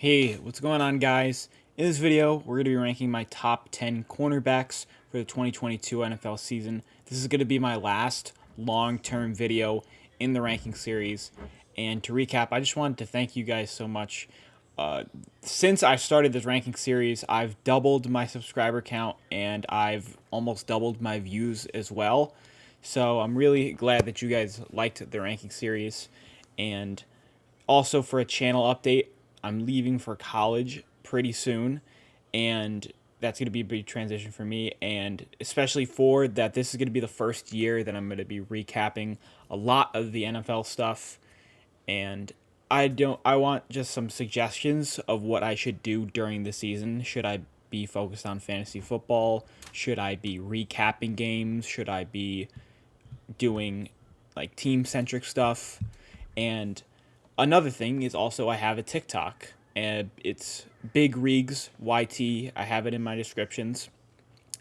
Hey, what's going on, guys? In this video, we're going to be ranking my top 10 cornerbacks for the 2022 NFL season. This is going to be my last long-term video in the ranking series. And to recap, I just wanted to thank you guys so much. Since I started this ranking series, I've doubled my subscriber count and I've almost doubled my views as well. So I'm really glad that you guys liked the ranking series. And also, for a channel update, I'm leaving for college pretty soon, and that's going to be a big transition for me, and especially for that this is going to be the first year that I'm going to be recapping a lot of the NFL stuff, and I want just some suggestions of what I should do during the season. Should I be focused on fantasy football? Should I be recapping games? Should I be doing like team-centric stuff? And another thing is also I have a TikTok, and it's Big Rigs YT. I have it in my descriptions.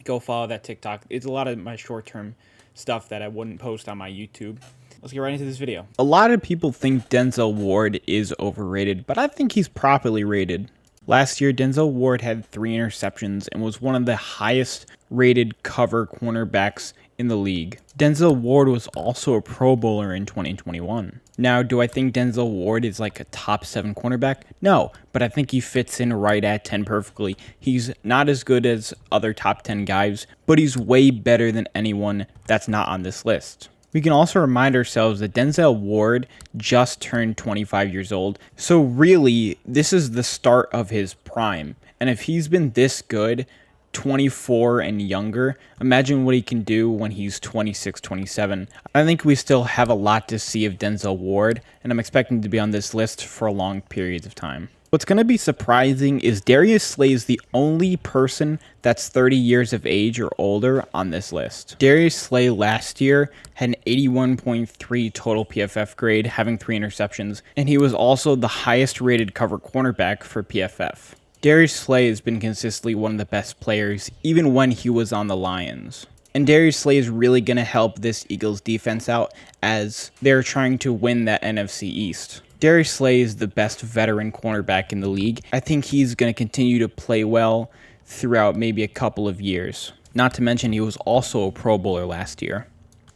Go follow that TikTok. It's a lot of my short-term stuff that I wouldn't post on my YouTube. Let's get right into this video. A lot of people think Denzel Ward is overrated, but I think he's properly rated. Last year, Denzel Ward had 3 interceptions and was one of the highest rated cover cornerbacks in the league. Denzel Ward was also a Pro Bowler in 2021. Now, do I think Denzel Ward is like a top 7 cornerback? No, but I think he fits in right at 10 perfectly. He's not as good as other top 10 guys, but he's way better than anyone that's not on this list. We can also remind ourselves that Denzel Ward just turned 25 years old, so really, this is the start of his prime. And if he's been this good 24 and younger, imagine what he can do when he's 26, 27. I think we still have a lot to see of Denzel Ward, and I'm expecting to be on this list for long periods of time. What's going to be surprising is Darius Slay is the only person that's 30 years of age or older on this list. Darius Slay last year had an 81.3 total PFF grade, having 3 interceptions, and he was also the highest rated cover cornerback for PFF. Darius Slay has been consistently one of the best players, even when he was on the Lions. And Darius Slay is really going to help this Eagles defense out as they're trying to win that NFC East. Darius Slay is the best veteran cornerback in the league. I think he's going to continue to play well throughout maybe a couple of years. Not to mention he was also a Pro Bowler last year.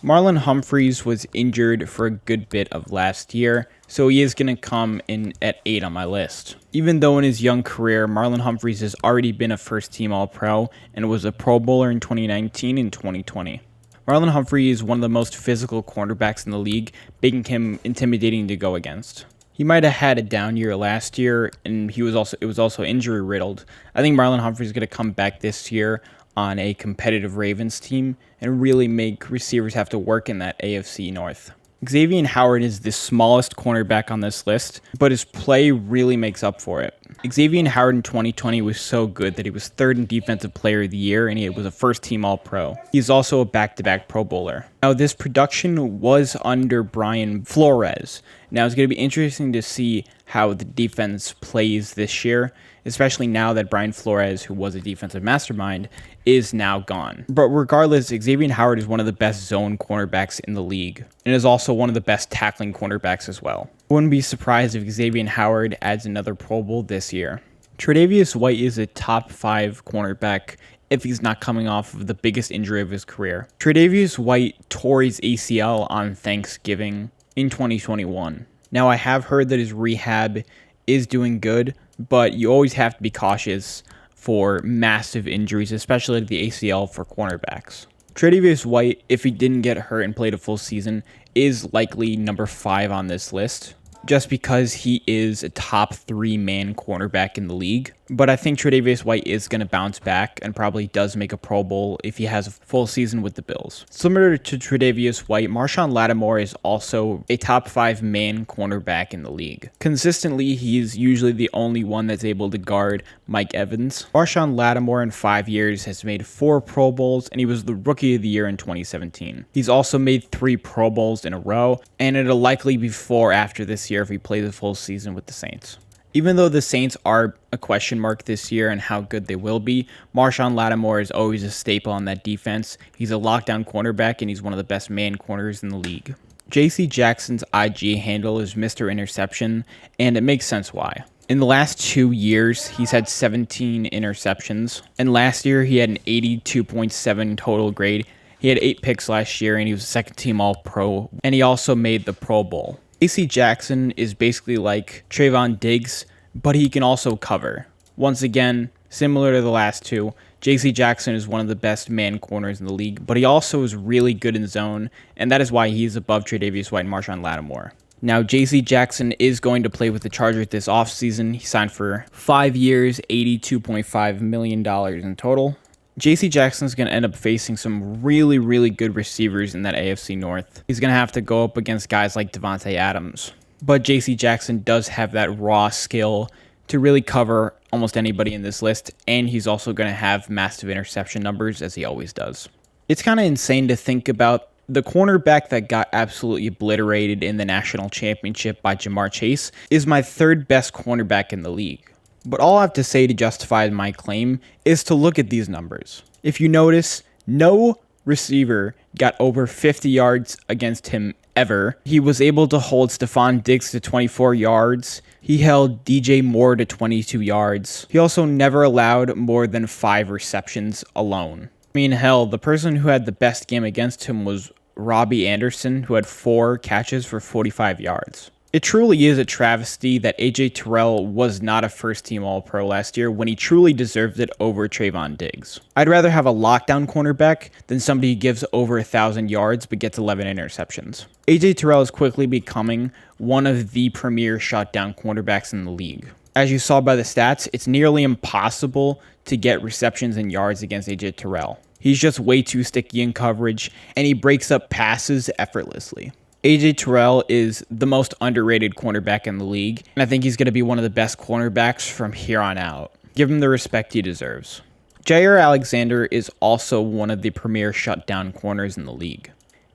Marlon Humphrey was injured for a good bit of last year, so he is going to come in at 8 on my list. Even though in his young career, Marlon Humphrey has already been a first-team All-Pro and was a Pro Bowler in 2019 and 2020. Marlon Humphrey is one of the most physical cornerbacks in the league, making him intimidating to go against. He might have had a down year last year, and it was also injury riddled. I think Marlon Humphrey is going to come back this year on a competitive Ravens team and really make receivers have to work in that AFC North. Xavier Howard is the smallest cornerback on this list, but his play really makes up for it. Xavier Howard in 2020 was so good that he was 3rd in Defensive Player of the Year, and he was a first-team All-Pro. He's also a back-to-back Pro Bowler. Now, this production was under Brian Flores. Now, it's going to be interesting to see how the defense plays this year, especially now that Brian Flores, who was a defensive mastermind, is now gone. But regardless, Xavier Howard is one of the best zone cornerbacks in the league, and is also one of the best tackling cornerbacks as well. I wouldn't be surprised if Xavier Howard adds another Pro Bowl this year. Tre'davious White is a top 5 cornerback if he's not coming off of the biggest injury of his career. Tre'davious White tore his ACL on Thanksgiving in 2021. Now, I have heard that his rehab is doing good, but you always have to be cautious for massive injuries, especially the ACL for cornerbacks. Tre'davious White, if he didn't get hurt and played a full season, is likely number 5 on this list, just because he is a top 3 man cornerback in the league. But I think Tre'davious White is going to bounce back and probably does make a Pro Bowl if he has a full season with the Bills. Similar to Tre'davious White, Marshon Lattimore is also a top 5 man cornerback in the league. Consistently, he's usually the only one that's able to guard Mike Evans. Marshon Lattimore in 5 years has made 4 Pro Bowls, and he was the Rookie of the Year in 2017. He's also made 3 Pro Bowls in a row, and it'll likely be 4 after this year if he plays a full season with the Saints. Even though the Saints are a question mark this year and how good they will be, Marshon Lattimore is always a staple on that defense. He's a lockdown cornerback, and he's one of the best man corners in the league. J.C. Jackson's IG handle is Mr. Interception, and it makes sense why. In the last 2 years, he's had 17 interceptions. And last year, he had an 82.7 total grade. He had 8 picks last year, and he was a second-team All-Pro. And he also made the Pro Bowl. J.C. Jackson is basically like Trevon Diggs, but he can also cover. Once again, similar to the last two, J.C. Jackson is one of the best man corners in the league, but he also is really good in zone, and that is why he's above Tre'davious White and Marshon Lattimore. Now, J.C. Jackson is going to play with the Chargers this offseason. He signed for 5 years, $82.5 million in total. J.C. Jackson is going to end up facing some really, really good receivers in that AFC North. He's going to have to go up against guys like Devontae Adams. But J.C. Jackson does have that raw skill to really cover almost anybody in this list, and he's also going to have massive interception numbers, as he always does. It's kind of insane to think about the cornerback that got absolutely obliterated in the national championship by Jamar Chase is my third best cornerback in the league. But all I have to say to justify my claim is to look at these numbers. If you notice, no receiver got over 50 yards against him ever. He was able to hold Stephon Diggs to 24 yards. He held DJ Moore to 22 yards. He also never allowed more than 5 receptions alone. I mean, hell, the person who had the best game against him was Robbie Anderson, who had 4 catches for 45 yards. It truly is a travesty that AJ Tyrell was not a first-team All-Pro last year when he truly deserved it over Trevon Diggs. I'd rather have a lockdown cornerback than somebody who gives over 1,000 yards but gets 11 interceptions. AJ Tyrell is quickly becoming one of the premier shutdown cornerbacks in the league. As you saw by the stats, it's nearly impossible to get receptions and yards against AJ Tyrell. He's just way too sticky in coverage, and he breaks up passes effortlessly. AJ Tyrell is the most underrated cornerback in the league, and I think he's going to be one of the best cornerbacks from here on out. Give him the respect he deserves. Jaire Alexander is also one of the premier shutdown corners in the league.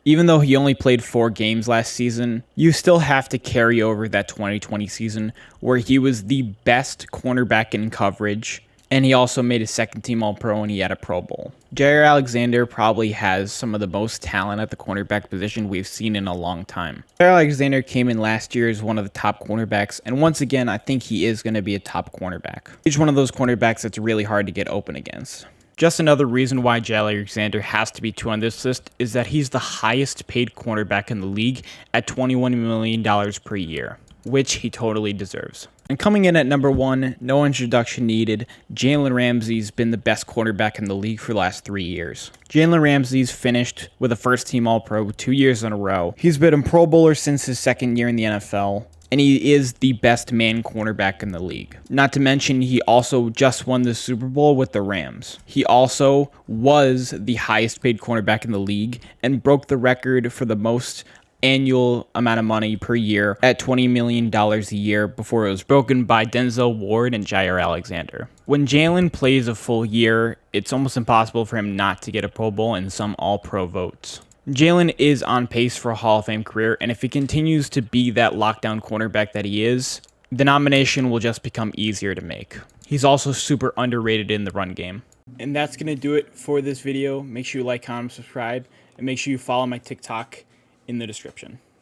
Even though he only played 4 games last season, you still have to carry over that 2020 season where he was the best cornerback in coverage, and he also made a second-team All-Pro and he had a Pro Bowl. Jaire Alexander probably has some of the most talent at the cornerback position we've seen in a long time. Jaire Alexander came in last year as one of the top cornerbacks, and once again, I think he is going to be a top cornerback. He's one of those cornerbacks that's really hard to get open against. Just another reason why Jaire Alexander has to be 2 on this list is that he's the highest paid cornerback in the league at $21 million per year, which he totally deserves. And coming in at number 1, no introduction needed, Jalen Ramsey's been the best cornerback in the league for the last 3 years. Jalen Ramsey's finished with a first-team All-Pro 2 years in a row. He's been a Pro Bowler since his second year in the NFL, and he is the best man cornerback in the league. Not to mention, he also just won the Super Bowl with the Rams. He also was the highest paid cornerback in the league and broke the record for the most annual amount of money per year at $20 million a year before it was broken by Denzel Ward and Jaire Alexander. When Jalen plays a full year, it's almost impossible for him not to get a Pro Bowl and some All-Pro votes. Jalen is on pace for a Hall of Fame career, and if he continues to be that lockdown cornerback that he is, the nomination will just become easier to make. He's also super underrated in the run game. And that's going to do it for this video. Make sure you like, comment, subscribe, and make sure you follow my TikTok in the description.